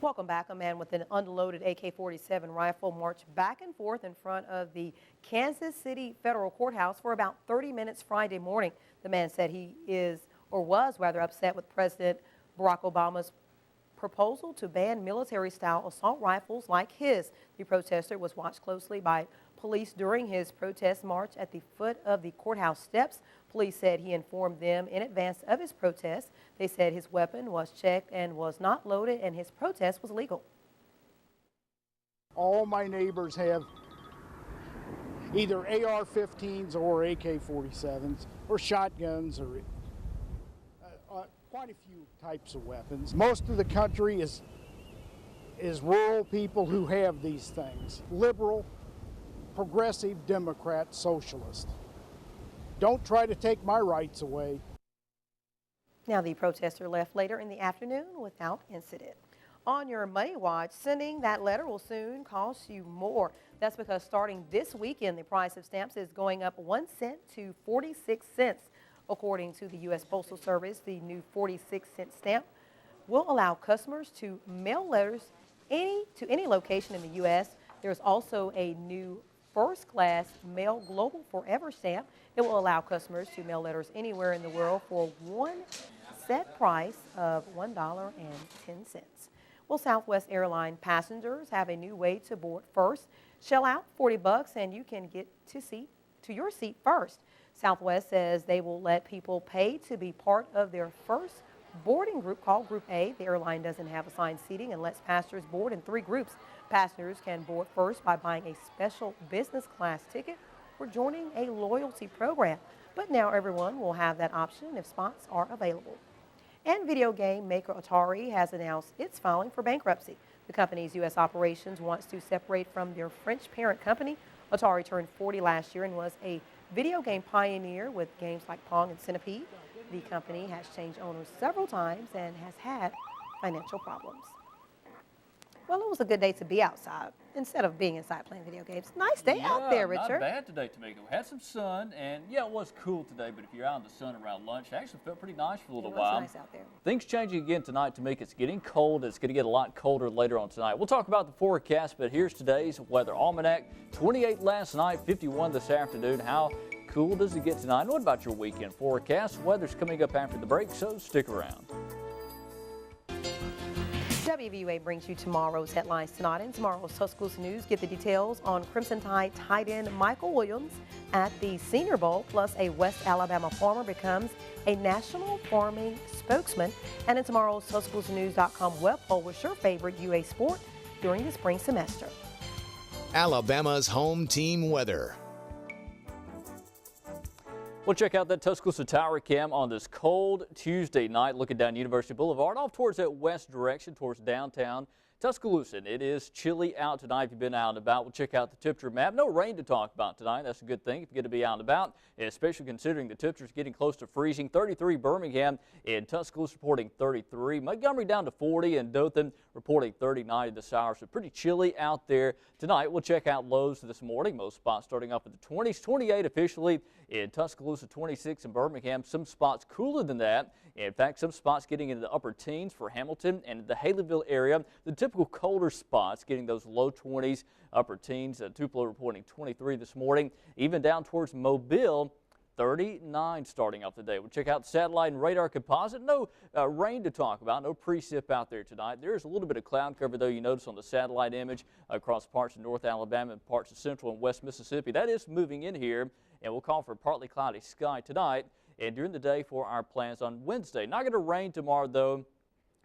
Welcome back. A man with an unloaded AK-47 rifle marched back and forth in front of the Kansas City Federal Courthouse for about 30 minutes Friday morning. The man said he was rather upset with President Barack Obama's proposal to ban military-style assault rifles like his. The protester was watched closely by police during his protest march at the foot of the courthouse steps. Police said he informed them in advance of his protest. They said his weapon was checked and was not loaded, and his protest was legal. All my neighbors have either AR-15s or AK-47s or shotguns or quite a few types of weapons. Most of the country is rural people who have these things. Liberal, progressive, Democrat, socialist. Don't try to take my rights away. Now, the protester left later in the afternoon without incident. On your Money Watch, sending that letter will soon cost you more. That's because starting this weekend, the price of stamps is going up 1 cent to 46 cents. According to the U.S. Postal Service, the new 46-cent stamp will allow customers to mail letters to any location in the U.S. There's also a new first-class Mail Global Forever stamp. It will allow customers to mail letters anywhere in the world for one set price of $1.10. Well, Southwest Airline passengers have a new way to board first. Shell out $40 and you can get to your seat first. Southwest says they will let people pay to be part of their first boarding group called Group A. The airline doesn't have assigned seating and lets passengers board in 3 groups. Passengers can board first by buying a special business class ticket or joining a loyalty program. But now everyone will have that option if spots are available. And video game maker Atari has announced it's filing for bankruptcy. The company's U.S. operations wants to separate from their French parent company. Atari turned 40 last year and was a video game pioneer with games like Pong and Centipede. The company has changed owners several times and has had financial problems. Well, it was a good day to be outside instead of being inside playing video games. Nice day out there, Richard. Not bad today, Tamika. We had some sun, and yeah, it was cool today, but if you're out in the sun around lunch, it actually felt pretty nice for a little while. It was nice out there. Things changing again tonight, Tamika. It's getting cold. It's going to get a lot colder later on tonight. We'll talk about the forecast, but here's today's weather almanac. 28 last night, 51 this afternoon. How cool does it get tonight? And what about your weekend forecast? Weather's coming up after the break, so stick around. WVUA brings you tomorrow's headlines tonight. In tomorrow's Tuscaloosa News, get the details on Crimson Tide tight end Michael Williams at the Senior Bowl, plus a West Alabama farmer becomes a national farming spokesman. And in tomorrow's TuscaloosaNews.com web poll, what's your favorite UA sport during the spring semester? Alabama's home team weather. We'll check out that Tuscaloosa Tower cam on this cold Tuesday night, looking down University Boulevard off towards that west direction, towards downtown Tuscaloosa. And it is chilly out tonight if you've been out and about. We'll check out the temperature map. No rain to talk about tonight. That's a good thing if you get to be out and about, especially considering the temperature's getting close to freezing. 33 Birmingham and Tuscaloosa reporting 33. Montgomery down to 40 and Dothan reporting 39 at this hour. So pretty chilly out there tonight. We'll check out lows this morning. Most spots starting off at the 20s, 28 officially in Tuscaloosa, 26 in Birmingham. Some spots cooler than that. In fact, some spots getting into the upper teens for Hamilton and the Haleyville area. The typical colder spots getting those low 20s, upper teens. Tupelo reporting 23 this morning. Even down towards Mobile, 39 starting off the day. We'll check out satellite and radar composite. No rain to talk about. No precip out there tonight. There's a little bit of cloud cover, though, you notice on the satellite image across parts of North Alabama and parts of Central and West Mississippi. That is moving in here, and we'll call for partly cloudy sky tonight and during the day for our plans on Wednesday. Not going to rain tomorrow, though,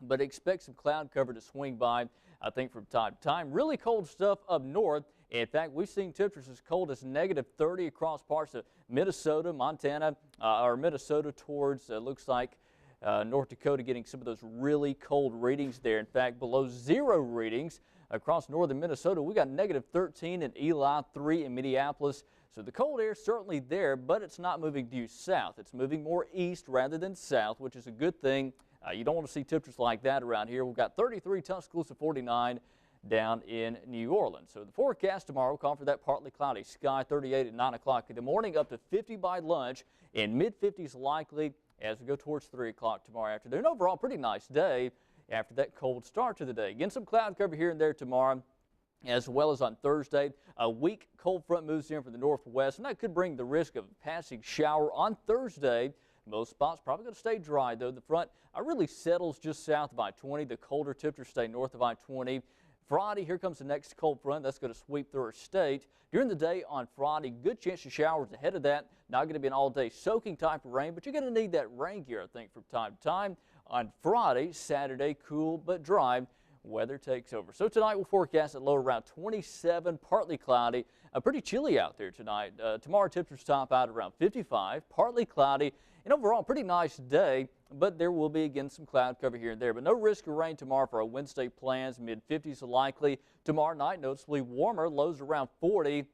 but expect some cloud cover to swing by, I think, from time to time. Really cold stuff up north. In fact, we've seen temperatures as cold as negative 30 across parts of Minnesota, Montana, or Minnesota towards, looks like, North Dakota, getting some of those really cold readings there. In fact, below 0 readings across northern Minnesota. We got negative 13 in Eli, 3 in Minneapolis. So the cold air is certainly there, but it's not moving due south. It's moving more east rather than south, which is a good thing. You don't want to see temperatures like that around here. We've got 33 Tuscaloosa, 49 down in New Orleans. So the forecast tomorrow, call for that partly cloudy sky, 38 at 9 o'clock in the morning, up to 50 by lunch, and mid-50s likely as we go towards 3 o'clock tomorrow afternoon. Overall, pretty nice day. after that cold start to the day. Again, some cloud cover here and there tomorrow, as well as on Thursday. A weak cold front moves in from the northwest, and that could bring the risk of a passing shower on Thursday. Most spots probably going to stay dry, though. The front really settles just south of I-20. The colder temperatures stay north of I-20. Friday, here comes the next cold front. That's going to sweep through our state. During the day on Friday, good chance of showers ahead of that. Not going to be an all-day soaking type of rain, but you're going to need that rain gear, I think, from time to time. On Friday, Saturday, cool but dry. Weather takes over. So tonight we'll forecast a low around 27, partly cloudy. Pretty chilly out there tonight. Tomorrow temperatures top out around 55, partly cloudy, and overall pretty nice day, but there will be again some cloud cover here and there. But no risk of rain tomorrow for our Wednesday plans. Mid-50s likely. Tomorrow night noticeably warmer, lows around 40.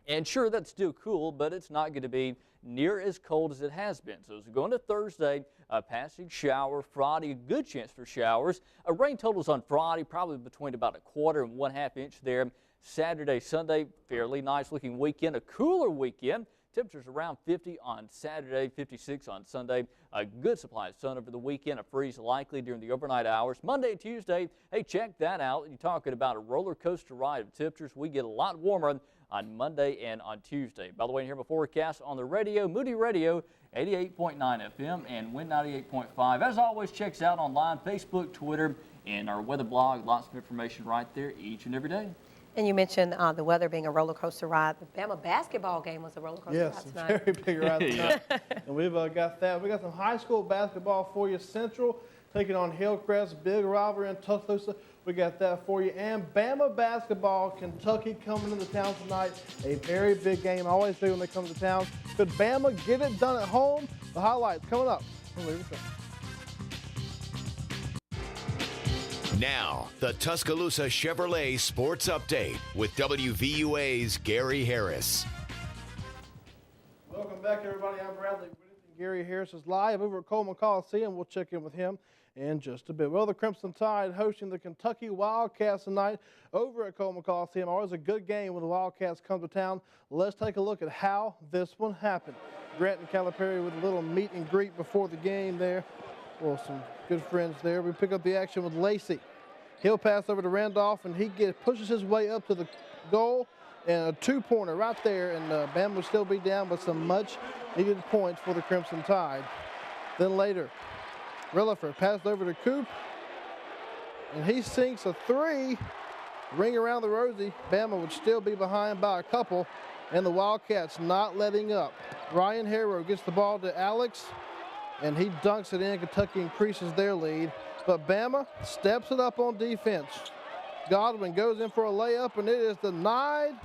And sure, that's still cool, but it's not going to be near as cold as it has been. So as we go into Thursday, a passing shower. Friday, a good chance for showers. Rain totals on Friday, probably between about 1/4 and 1/2 inch there. Saturday, Sunday, fairly nice looking weekend, a cooler weekend. Temperatures around 50 on Saturday, 56 on Sunday. A good supply of sun over the weekend. A freeze likely during the overnight hours. Monday and Tuesday, hey, check that out. You're talking about a roller coaster ride of temperatures. We get a lot warmer on Monday and on Tuesday. By the way, here before forecast on the radio, Moody Radio, 88.9 FM and Wind 98.5. As always, checks out online, Facebook, Twitter, and our weather blog. Lots of information right there each and every day. And you mentioned the weather being a roller coaster ride. The Bama basketball game was a roller coaster ride tonight. Yes, very big ride tonight. And we've got that. We got some high school basketball for you. Central taking on Hillcrest, big rivalry in Tuscaloosa. We got that for you. And Bama basketball, Kentucky coming into town tonight. A very big game. I always say when they come to town. Could Bama get it done at home? The highlights coming up. Now, the Tuscaloosa Chevrolet Sports Update with WVUA's Gary Harris. Welcome back, everybody. I'm Bradley Whittington. Gary Harris is live over at Coleman Coliseum. We'll check in with him in just a bit. Well, the Crimson Tide hosting the Kentucky Wildcats tonight over at Coleman Coliseum. Always a good game when the Wildcats come to town. Let's take a look at how this one happened. Grant and Calipari with a little meet and greet before the game there. Well, some good friends there. We pick up the action with Lacey. He'll pass over to Randolph, and he pushes his way up to the goal, and a two-pointer right there, and Bama will still be down, but some much-needed points for the Crimson Tide. Then later, Rilliford passed over to Coop, and he sinks a three. Ring around the rosy. Bama would still be behind by a couple, and the Wildcats not letting up. Ryan Harrow gets the ball to Alex, and he dunks it in. Kentucky increases their lead. But Bama steps it up on defense. Godwin goes in for a layup, and it is denied.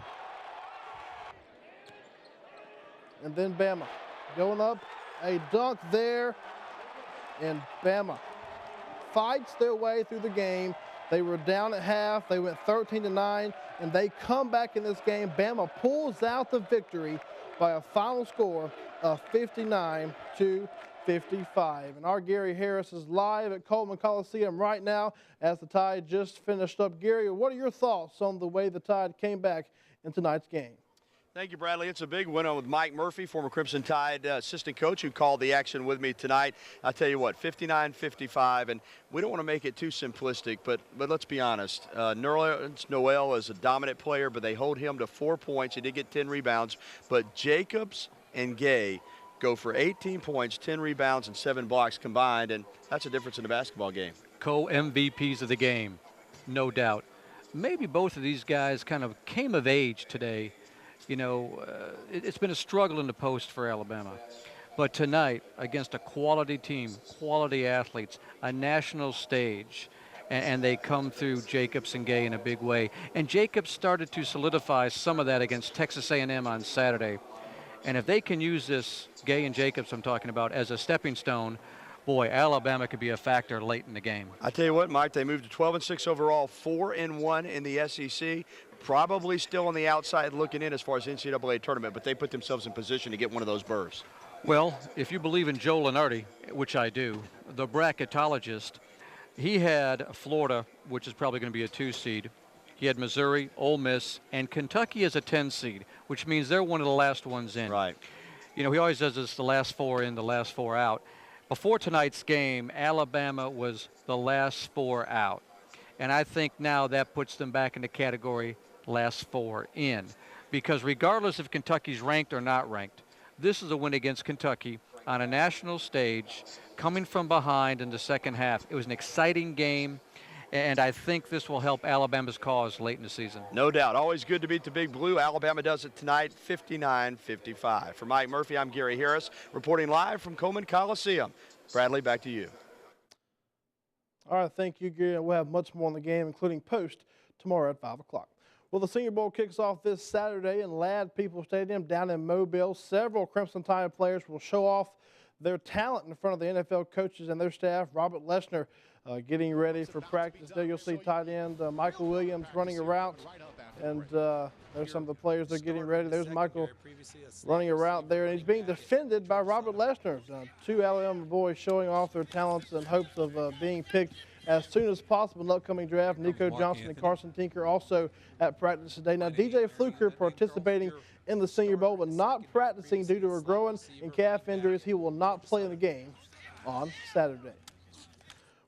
And then Bama going up, a dunk there. And Bama fights their way through the game. They were down at half. They went 13-9, and they come back in this game. Bama pulls out the victory by a final score of 59-55. And our Gary Harris is live at Coleman Coliseum right now as the Tide just finished up. Gary, what are your thoughts on the way the Tide came back in tonight's game? Thank you, Bradley. It's a big win with Mike Murphy, former Crimson Tide assistant coach, who called the action with me tonight. I'll tell you what, 59-55, and we don't want to make it too simplistic, but let's be honest. Noel is a dominant player, but they hold him to 4 points. He did get 10 rebounds, but Jacobs and Gay go for 18 points, 10 rebounds, and 7 blocks combined, and that's a difference in a basketball game. Co-MVPs of the game, no doubt. Maybe both of these guys kind of came of age today. You know, it's been a struggle in the post for Alabama. But tonight, against a quality team, quality athletes, a national stage, and they come through Jacobs and Gay in a big way. And Jacobs started to solidify some of that against Texas A&M on Saturday. And if they can use this, Gay and Jacobs I'm talking about, as a stepping stone, boy, Alabama could be a factor late in the game. I tell you what, Mike, they moved to 12-6 overall, 4-1 in the SEC. Probably still on the outside looking in as far as NCAA tournament, but they put themselves in position to get one of those berths. Well, if you believe in Joe Lunardi, which I do, the bracketologist, he had Florida, which is probably going to be a 2 seed. He had Missouri, Ole Miss, and Kentucky as a 10 seed, which means they're one of the last ones in. Right. You know, he always does this, the last 4 in, the last 4 out. Before tonight's game, Alabama was the last 4 out. And I think now that puts them back in the category last 4 in. Because regardless if Kentucky's ranked or not ranked, this is a win against Kentucky on a national stage, coming from behind in the second half. It was an exciting game, and I think this will help Alabama's cause late in the season. No doubt. Always good to beat the Big Blue. Alabama does it tonight, 59-55. For Mike Murphy, I'm Gary Harris, reporting live from Coleman Coliseum. Bradley, back to you. All right, thank you, Gary. We'll have much more on the game, including post tomorrow at 5 o'clock. Well, the Senior Bowl kicks off this Saturday in Ladd People Stadium down in Mobile. Several Crimson Tide players will show off their talent in front of the NFL coaches and their staff. Robert Lesnar getting ready for practice. There you'll see tight end Michael Williams running a route. And there's some of the players that are getting ready. There's Michael running a route there. And he's being defended by Robert Lesnar. 2 Alabama boys showing off their talents in hopes of being picked as soon as possible in the upcoming draft. Nico Johnson and Carson Tinker also at practice today. Now, DJ Fluker participating in the Senior Bowl, but not practicing due to a groin and calf injuries. He will not play in the game on Saturday.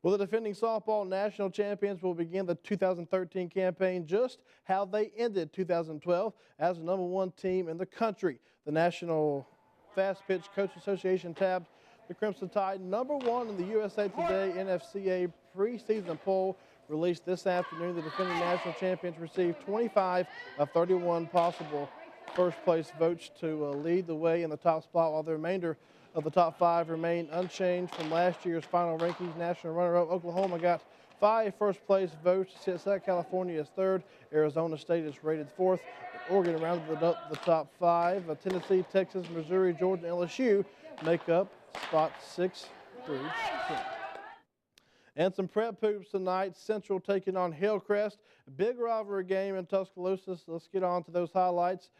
Well, the defending softball national champions will begin the 2013 campaign just how they ended 2012 as the #1 team in the country. The National Fast Pitch Coach Association tabbed the Crimson Tide #1 in the USA Today NFCA preseason poll released this afternoon. The defending national champions received 25 of 31 possible first-place votes to lead the way in the top spot, while the remainder of the top 5 remain unchanged from last year's final rankings. National runner-up Oklahoma got 5 first-place votes. South California is 3rd. Arizona State is rated 4th. Oregon rounded the top 5. Tennessee, Texas, Missouri, Georgia, and LSU make up spots 6 through 10. And some prep hoops tonight. Central taking on Hillcrest. Big rivalry game in Tuscaloosa. So let's get on to those highlights.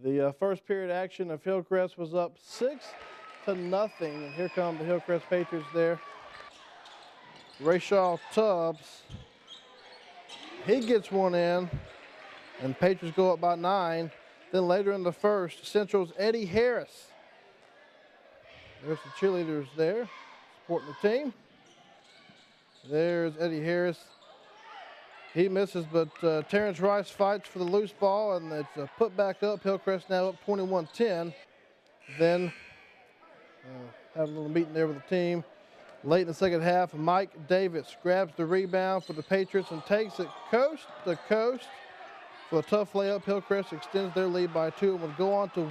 The first period action of Hillcrest was up 6-0. And here come the Hillcrest Patriots there. Rayshaw Tubbs, he gets one in, and Patriots go up by 9. Then later in the first, Central's Eddie Harris. There's the cheerleaders there supporting the team. There's Eddie Harris. He misses, but Terrence Rice fights for the loose ball, and it's put back up. Hillcrest now up 21-10. Then have a little meeting there with the team. Late in the second half, Mike Davis grabs the rebound for the Patriots and takes it coast to coast for a tough layup. Hillcrest extends their lead by 2 and will go on to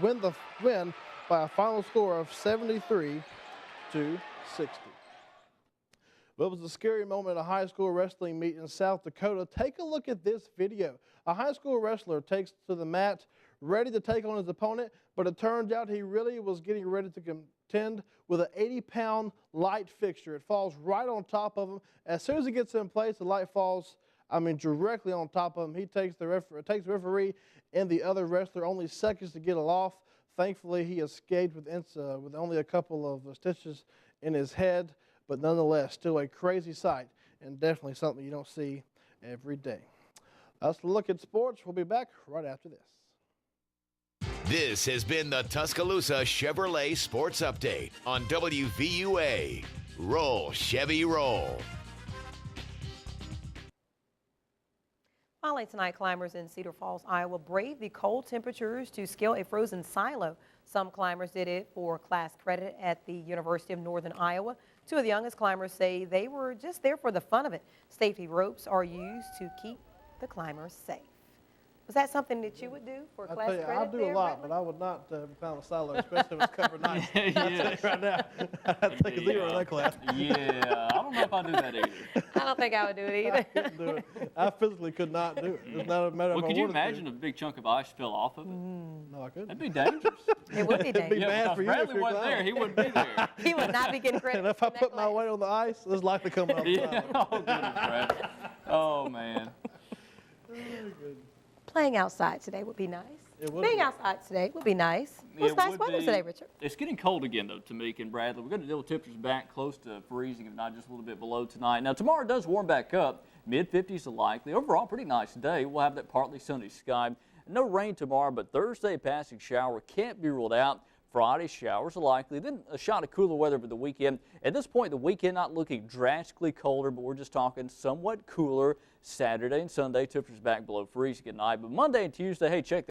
win by a final score of 73-60. Well, it was a scary moment at a high school wrestling meet in South Dakota. Take a look at this video. A high school wrestler takes to the mat, ready to take on his opponent, but it turns out he really was getting ready to contend with an 80-pound light fixture. It falls right on top of him. As soon as it gets in place, the light falls, directly on top of him. He takes the referee and the other wrestler only seconds to get it off. Thankfully, he escaped with only a couple of stitches in his head, but nonetheless, still a crazy sight and definitely something you don't see every day. That's a look at sports. We'll be back right after this. This has been the Tuscaloosa Chevrolet Sports Update on WVUA. Roll, Chevy, roll. Finally tonight, climbers in Cedar Falls, Iowa braved the cold temperatures to scale a frozen silo. Some climbers did it for class credit at the University of Northern Iowa. 2 of the youngest climbers say they were just there for the fun of it. Safety ropes are used to keep the climbers safe. Was that something that you would do for class credit? I do a lot, but I would not climb a silo, especially if it's covered nice. I'll tell you right now, I'd take a 0 in that class. Yeah, I don't know if I'd do that either. I don't think I would do it either. I couldn't do it. I physically could not do it. It's not a matter of Well, could you imagine if a big chunk of ice fell off of it? No, I couldn't. That'd be dangerous. It would be dangerous. It'd be bad for you if Bradley you're wasn't there. climbing. He wouldn't be there. He would not be getting credit. And if I put my weight on the ice, there's likely coming off the Yeah. silo. Oh, goodness, Brad. Oh, man. Playing outside today would be nice. It would Being be. outside today would be nice. It's It nice would weather be. today, Richard. It's getting cold again, though, Tamika and Bradley. We're going to deal with temperatures back close to freezing, if not just a little bit below tonight. Now, tomorrow does warm back up. Mid-50s are likely. Overall, pretty nice day. We'll have that partly sunny sky. No rain tomorrow, but Thursday, passing shower can't be ruled out. Friday, showers are likely. Then a shot of cooler weather for the weekend. At this point, the weekend not looking drastically colder, but we're just talking somewhat cooler Saturday and Sunday. Temperatures back below freezing at night. But Monday and Tuesday, hey, check